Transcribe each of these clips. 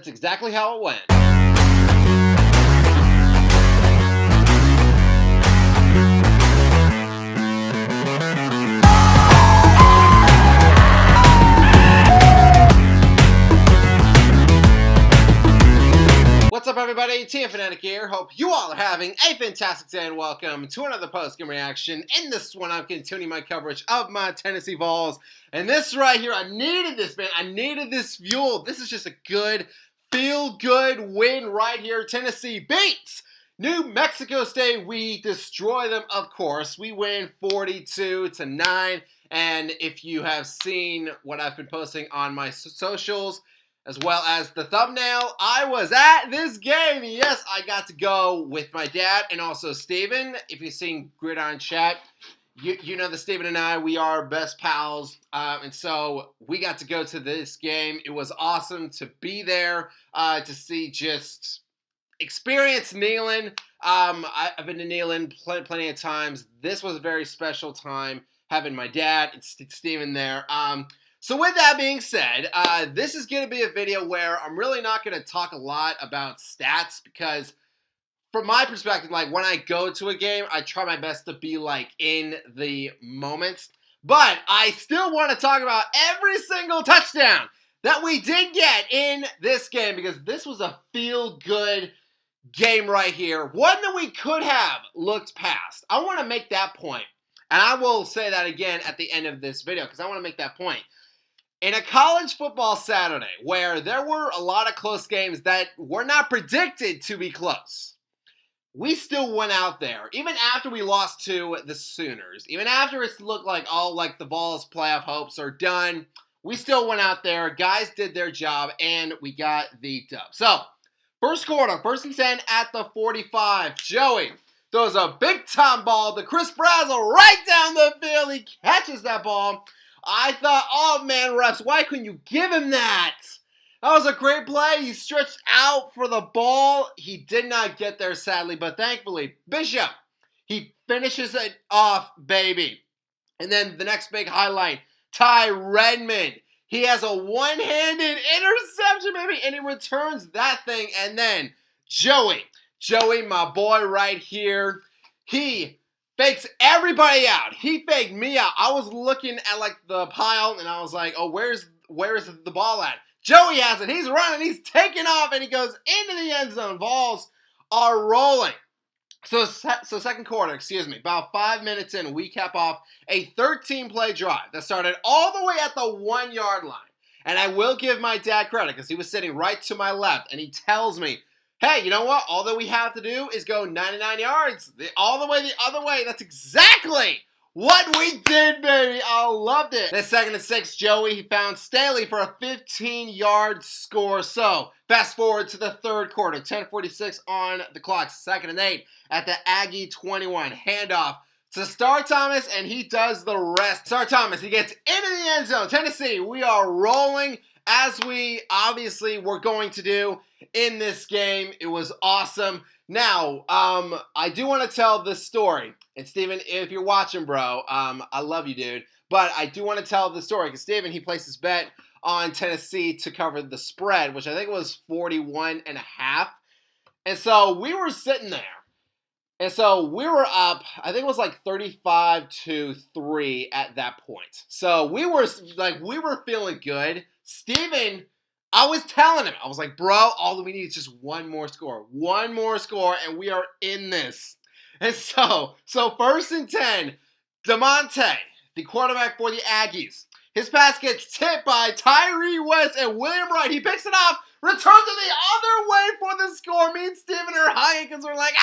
That's exactly how it went. What's up, everybody? TM Fanatic here. Hope you all are having a fantastic day, and welcome to another post-game reaction. In this one, I'm continuing my coverage of my Tennessee Vols. And this right here, I needed this, man. I needed this fuel. This is just a good, feel-good win right here. Tennessee beats New Mexico State. We destroy them, of course. We win 42-9. And if you have seen what I've been posting on my socials, as well as the thumbnail, I was at this game. Yes, I got to go with my dad and also Steven. If you've seen Gridiron chat, you know that Steven and I, we are best pals. And so we got to go to this game. It was awesome to be there, to see just experience Neyland. I've been to Neyland plenty of times. This was a very special time having my dad and Steven there. So with that being said, this is going to be a video where I'm really not going to talk a lot about stats because from my perspective, like when I go to a game, I try my best to be like in the moments. But I still want to talk about every single touchdown that we did get in this game because this was a feel-good game right here. One that we could have looked past. I want to make that point. And I will say that again at the end of this video because I want to make that point. In a college football Saturday where there were a lot of close games that were not predicted to be close, we still went out there. Even after we lost to the Sooners, even after it looked like, oh, like the Vols' playoff hopes are done, we still went out there. Guys did their job, and we got the dub. So, first quarter, 1st and 10 at the 45. Joey throws a big-time ball to Chris Brazzell right down the field. He catches that ball. I thought, oh man, refs, why couldn't you give him that? That was a great play. He stretched out for the ball. He did not get there, sadly, but thankfully, Bishop, he finishes it off, baby. And then the next big highlight, Ty Redmond. He has a one-handed interception, baby, and he returns that thing. And then Joey, my boy right here, he fakes everybody out. He faked me out. I was looking at like the pile and I was like, oh, where's the ball at? Joey has it. He's running. He's taking off and he goes into the end zone. Vols are rolling. So second quarter, about 5 minutes in, we cap off a 13-play drive that started all the way at the 1-yard line. And I will give my dad credit because he was sitting right to my left and he tells me, hey, you know what? All that we have to do is go 99 yards. All the way the other way. That's exactly what we did, baby. I loved it. Then 2nd and 6, Joey, he found Staley for a 15-yard score. So, fast forward to the third quarter. 10:46 on the clock. 2nd and 8 at the Aggie 21. Handoff to Star Thomas, and he does the rest. Star Thomas, he gets into the end zone. Tennessee, we are rolling as we obviously were going to do in this game. It was awesome. Now, I do want to tell this story. And Steven, if you're watching, bro, I love you, dude. But I do want to tell the story because Steven, he placed his bet on Tennessee to cover the spread, which I think was 41.5. And so we were sitting there. And so we were up, I think it was like 35-3 at that point. So we were feeling good. Steven, I was telling him, I was like, bro, all that we need is just one more score, and we are in this. And so 1st and 10, DeMonte, the quarterback for the Aggies, his pass gets tipped by Tyree West and William Wright. He picks it off, returns it the other way for the score. Me and Steven are high because we're like,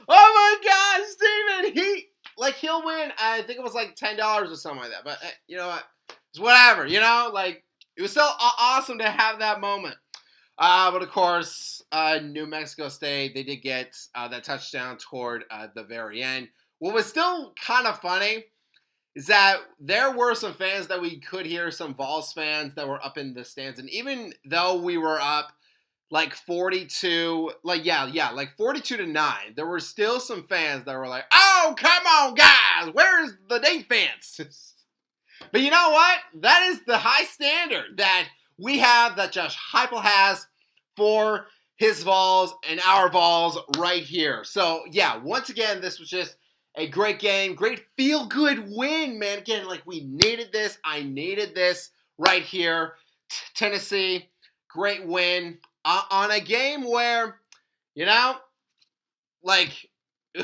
oh my God, Steven, he'll win. I think it was like $10 or something like that. But you know what? It's whatever, you know, like. It was so awesome to have that moment. But, of course, New Mexico State, they did get that touchdown toward the very end. What was still kind of funny is that there were some fans that we could hear, some Vols fans that were up in the stands. And even though we were up like 42, like 42-9, there were still some fans that were like, oh, come on, guys, where's the Nate fans? But you know what? That is the high standard that we have, that Josh Heupel has for his Vols and our Vols right here. So, yeah, once again, this was just a great game. Great feel-good win, man. Again, like, we needed this. I needed this right here. Tennessee, great win on a game where, you know, like,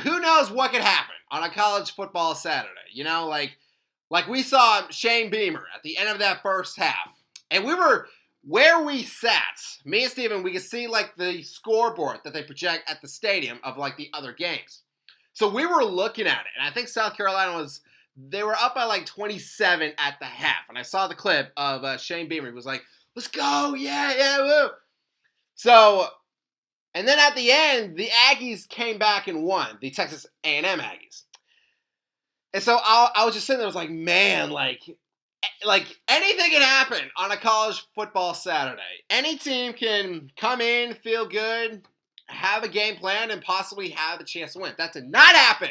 who knows what could happen on a college football Saturday. You know, like we saw Shane Beamer at the end of that first half. And we were where we sat, me and Steven, we could see like the scoreboard that they project at the stadium of like the other games. So we were looking at it, and I think South Carolina they were up by like 27 at the half. And I saw the clip of Shane Beamer. He was like, let's go, yeah, woo. So, and then at the end, the Aggies came back and won, the Texas A&M Aggies. And so I was just sitting there, I was like, man, like anything can happen on a college football Saturday. Any team can come in, feel good, have a game plan, and possibly have a chance to win. That did not happen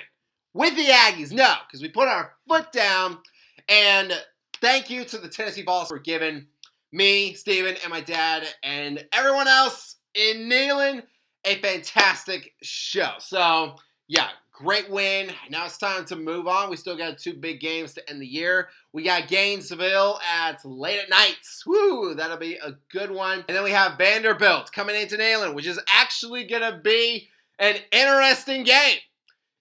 with the Aggies, no, because we put our foot down. And thank you to the Tennessee Vols for giving me, Steven, and my dad, and everyone else in Neyland a fantastic show. So, yeah, great win. Now it's time to move on. We still got 2 big games to end the year. We got Gainesville at late at night. Woo, that'll be a good one. And then we have Vanderbilt coming into Neyland, which is actually going to be an interesting game.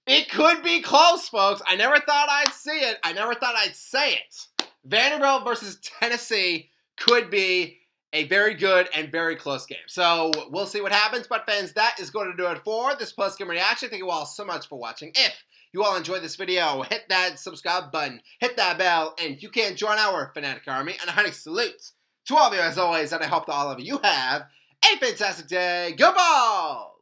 It could be close, folks. I never thought I'd see it. I never thought I'd say it. Vanderbilt versus Tennessee could be a very good and very close game. So we'll see what happens. But fans, that is going to do it for this post-game reaction. Thank you all so much for watching. If you all enjoyed this video, hit that subscribe button, hit that bell, and you can join our Fanatic Army. And a hearty salute to all of you as always, and I hope that all of you have a fantastic day. Go Vols!